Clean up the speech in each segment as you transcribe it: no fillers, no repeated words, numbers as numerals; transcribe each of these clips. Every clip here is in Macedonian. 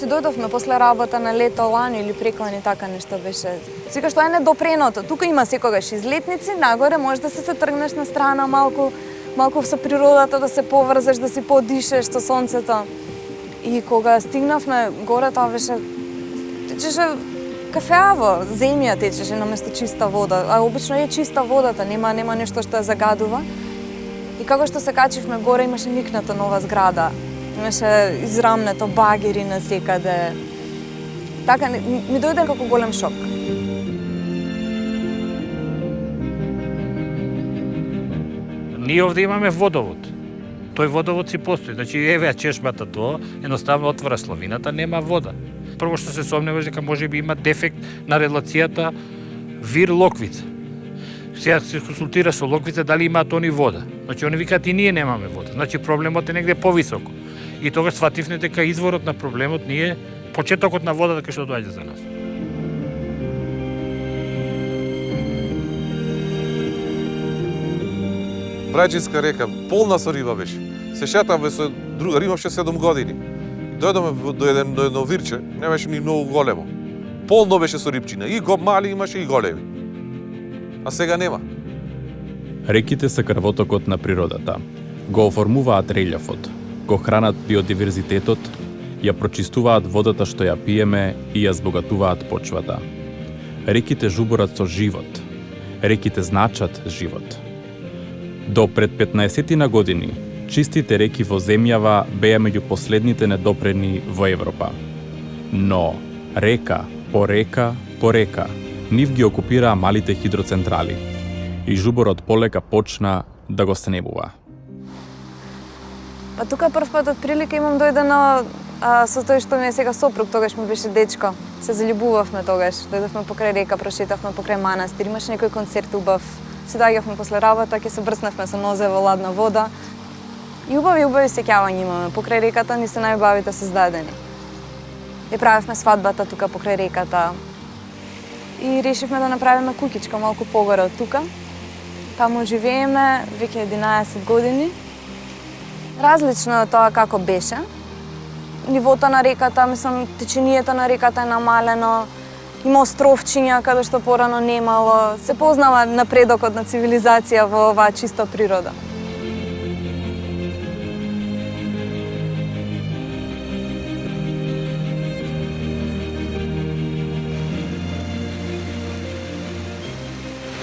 си дојдовме после работа на лето лани или преклани, така нешто беше. Сега што е недопреното, тука има секогаш излетници, нагоре можеш да се тргнеш на страна малку со природата, да се поврзеш, да си подишеш со сонцето. И кога стигнавме горе, тоа беше течеше кафеаво, земја течеше наместо чиста вода, а обично е чиста водата, нема нешто што ја загадува. И како што се качивме горе, имаше никната нова зграда. Имаше израмнето багери насекаде. Така, ми дојде како голем шок. Ние овде имаме водовод. Тој водовод си постои. Значи, еве чешмата тоа, едноставно отвора славината, нема вода. Прво што се сомневаш дека може би има дефект на релацијата Вир-Локвица. Сега се консултира со Локвица дали имаат они вода. Значи, они викаат и ние немаме вода. Значи, проблемот е негде повисоко. И тогаш свативме дека изворот на проблемот ние почетокот на водата кај што доаѓа за нас. Брајчинска река, полна со риба беше. Се шетаме со друга, имаше 7 години. Дојдоме до едно вирче, не беше ни многу големо. Полно беше со рибчина, и мали имаше и големи. А сега нема. Реките се крвотокот на природата. Го оформуваат релјефот, го хранат биодиверзитетот, ја прочистуваат водата што ја пиеме и ја збогатуваат почвата. Реките жуборат со живот. Реките значат живот. До пред 15 години, чистите реки во земјава беа меѓу последните недопрени во Европа. Но, река по река по река, нив ги окупираа малите хидроцентрали и жуборот полека почна да го снебува. Па тука прв пат од прилика имам дојдено со тој што ми е сега сопруг, тогаш ми беше дечко. Се заљубувавме тогаш, дојдовме покрај река, прошетавме покрај манастир, имаше некој концерт убав. Се доаѓавме после работа, ќе се брснавме со нозе во ладна вода. И убави сеќавања имаме. Покрај реката ни се најубавите создадени. И правевме свадбата тука покрај реката. И решивме да направиме куќичка малку погоре од тука. Таму живееме веќе 11 години. Различно е тоа како беше. Нивото на реката, мислам, теченијето на реката е намалено. Има островчиња каде што порано немало. Се познава напредокот на цивилизација во оваа чиста природа.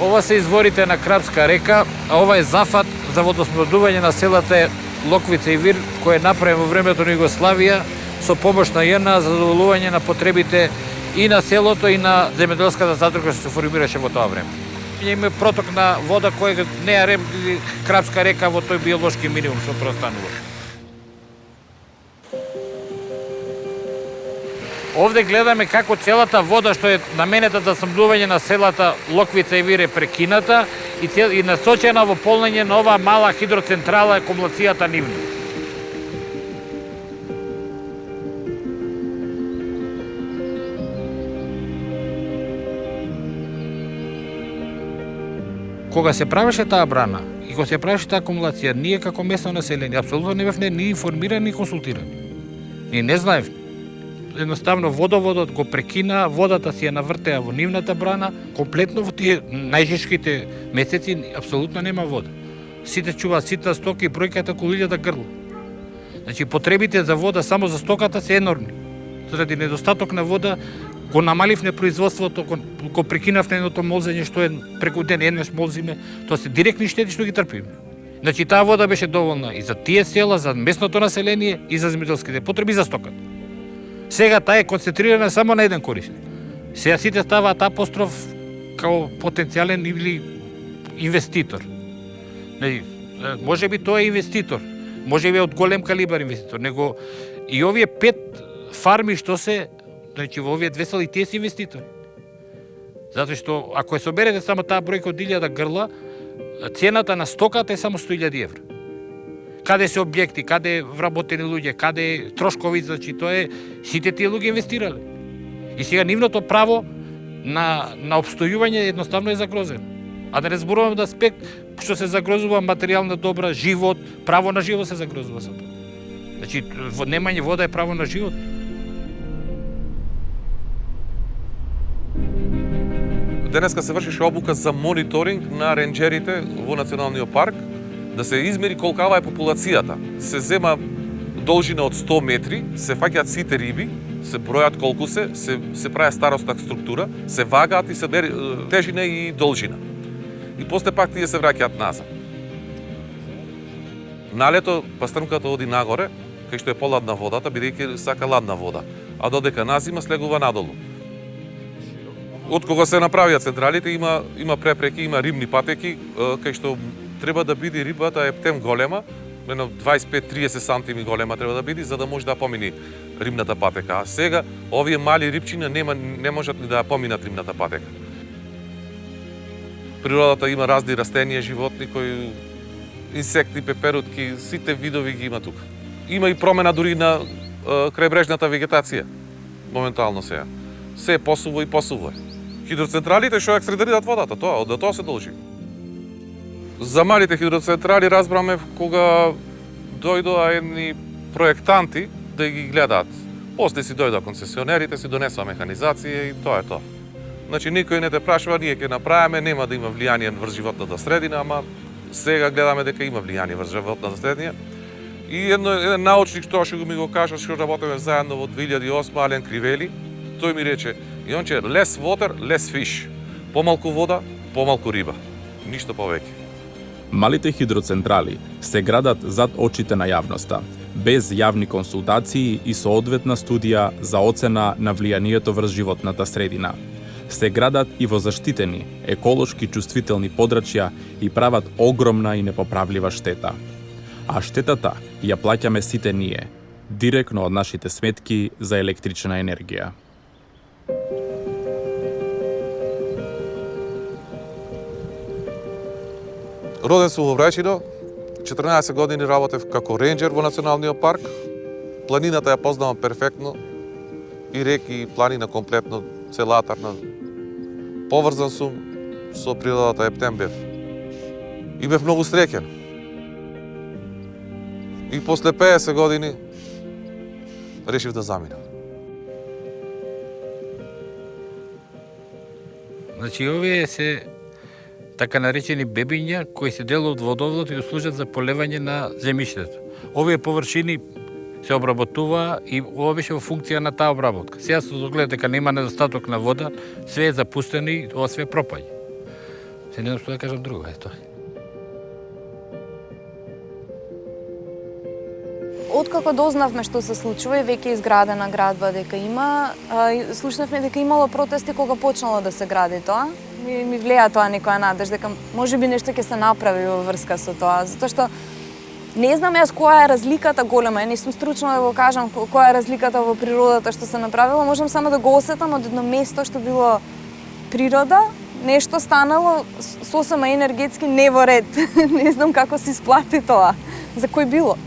Ова се изворите на Крапска река, а ова е зафат за водоснабдување на селата Локвица и Вир, кој е направен во времето на Југославија со помош на ЈНА за задоволување на потребите и на селото и на земјоделската задруга што се формираше во тоа време. Има проток на вода кој не е Крапска река во тој биолошки минимум што простанува. Овде гледаме како целата вода што е наменета за снабдување на селата Локвица и Вир е прекината и насочена во полнење на оваа мала хидроцентрала акумулацијата нивна. Кога се правеше таа брана и кога се правеше таа акумулација, ние како местно население апсолутно не бевме ни информирани ни консултирани. Ние не знаевме. Едноставно водоводот го прекина, водата си ја навртеа во нивната брана, комплетно во тие најжешките месеци апсолутно нема вода. Сите чуваат ситна стока и бројката околу 1000 грла. Значи потребите за вода само за стоката се енормни. Заради недостаток на вода го намаливме производството, го прекинавме едното молзење што е преку ден еднаш молзиме, тоа се директни штети што ги трпиме. Значи таа вода беше доволна и за тие села, за местното население и за земјоделските потреби за стоката. Сега таа е концентрирана само на еден корисник. Сега сите ставаат апостроф као потенцијален или инвеститор. Може би тоа е инвеститор, може би од голем калибар инвеститор, него и овие 5 фарми што се, значи во овие 2 села и тие се инвеститори. Затоа што ако ја соберете само таа бројка од 1000 грла, цената на стоката е само 100.000 евра. Каде се објекти, каде вработени луѓе, каде трошкови, значи тоа е сите тие луѓе инвестирале. И сега нивното право на обстојување едноставно е загрозено. А да не зборувам да аспект што се загрозува материјална добра, живот, право на живот се загрозува со тоа. Значи, немање вода е право на живот. денеска се вршише обука за мониторинг на ренџерите во Националниот парк, да се измери колкава е популацијата. Се зема должина од 100 метри, се фаќаат сите риби, се бројат колку се прави старосна структура, се вагаат и се бери тежина и должина. И после пак тие се враќаат назад. Налето пастрмката оди нагоре, кај што е поладна водата, бидејќи сака ладна вода, а додека назима слегува надолу. Од кога се направија централите има препреки, има рибни патеки, кај што треба да биде рибата ептем голема, едно 25-30 сантими голема треба да биде, за да може да помини рибната патека. А сега овие мали рибчиња не можат ни да поминат рибната патека. Природата има разни растенија, животни кои инсекти, пеперутки, сите видови ги има тука. Има и промена дури на крајбрежната вегетација. Моментално сега. Се е посуво и посуво. Хидроцентралите што екстрагират водата, од тоа се должи. За малите хидроцентрали разбраме кога дојдоа едни проектанти да ги гледаат. После си дојдоа концесионерите, си донесоа механизација и тоа е тоа. Значи никој не те прашува, ние ќе направиме, нема да има влијание врз животната средина, ама сега гледаме дека има влијание врз животната средина. И еден научник што ми го кажа, што работиме заедно во 2008, Ален Кривели, тој ми рече, Јонче, less water, less fish. Помалку вода, помалку риба. Ништо повеќе. Малите хидроцентрали се градат зад очите на јавноста, без јавни консултации и соодветна студија за оцена на влијанието врз животната средина. Се градат и во заштитени, еколошки чувствителни подрачја и прават огромна и непоправлива штета. А штетата ја плаќаме сите ние, директно од нашите сметки за електрична енергија. Роден сум во Врајчино, 14 години работев како ренџер во Националниот парк. Планината ја познавам перфектно, и реки, и планина комплетно, целатарна. Поврзан сум со природата, ептем бев. И бев многу среќен. И после 50 години решив да заминам. Значи, овие се така наречени бебиња кои се дел од водовод и служат за полевање на земјиштето. Овие површини се обработува и ова беше во функција на таа обработка. Сега се догледа дека нема недостаток на вода, све е запустено и ова све пропаѓа. Се не знам што да кажам друго, е тоа. Откако дознавме што се случува и веќе изградена градба дека има, слушнавме дека имало протести кога почнало да се гради тоа. Ми влеја тоа некоја надеж дека можеби нешто ќе се направи во врска со тоа, затоа што не знам јас која е разликата голема, не сум стручна да го кажам која е разликата во природата што се направило, можам само да го осетам од едно место што било природа, нешто станало сосема енергетски не во ред. Не знам како се исплати тоа, за кој било.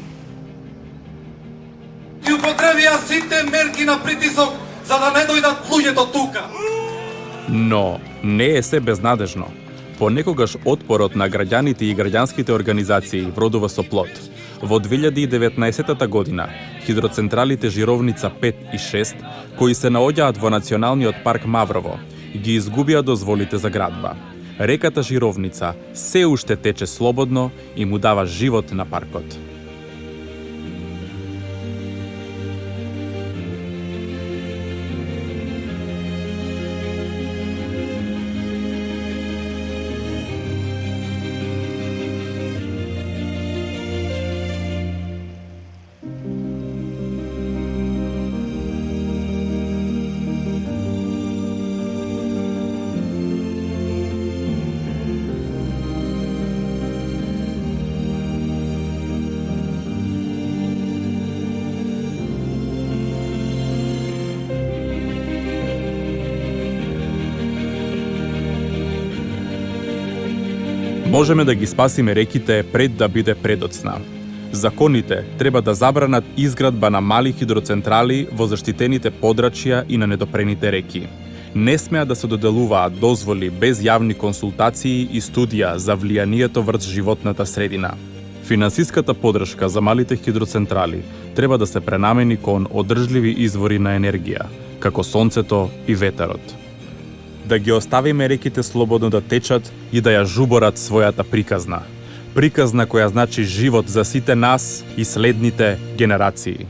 И употребија сите мерки на притисок за да не дојдат луѓето тука. Но не е се безнадежно. Понекогаш отпорот на граѓаните и граѓанските организации вродува со плод. Во 2019 година, хидроцентралите Жировница 5 и 6, кои се наоѓаат во Националниот парк Маврово, ги изгубија дозволите за градба. Реката Жировница се уште тече слободно и му дава живот на паркот. Можеме да ги спасиме реките пред да биде предоцна. Законите треба да забранат изградба на мали хидроцентрали во заштитените подрачја и на недопрените реки. Не смеа да се доделуваат дозволи без јавни консултации и студија за влијанието врз животната средина. Финансиската поддршка за малите хидроцентрали треба да се пренамени кон одржливи извори на енергија, како сонцето и ветерот. да ги оставиме реките слободно да течат и да ја жуборат својата приказна. Приказна која значи живот за сите нас и следните генерации.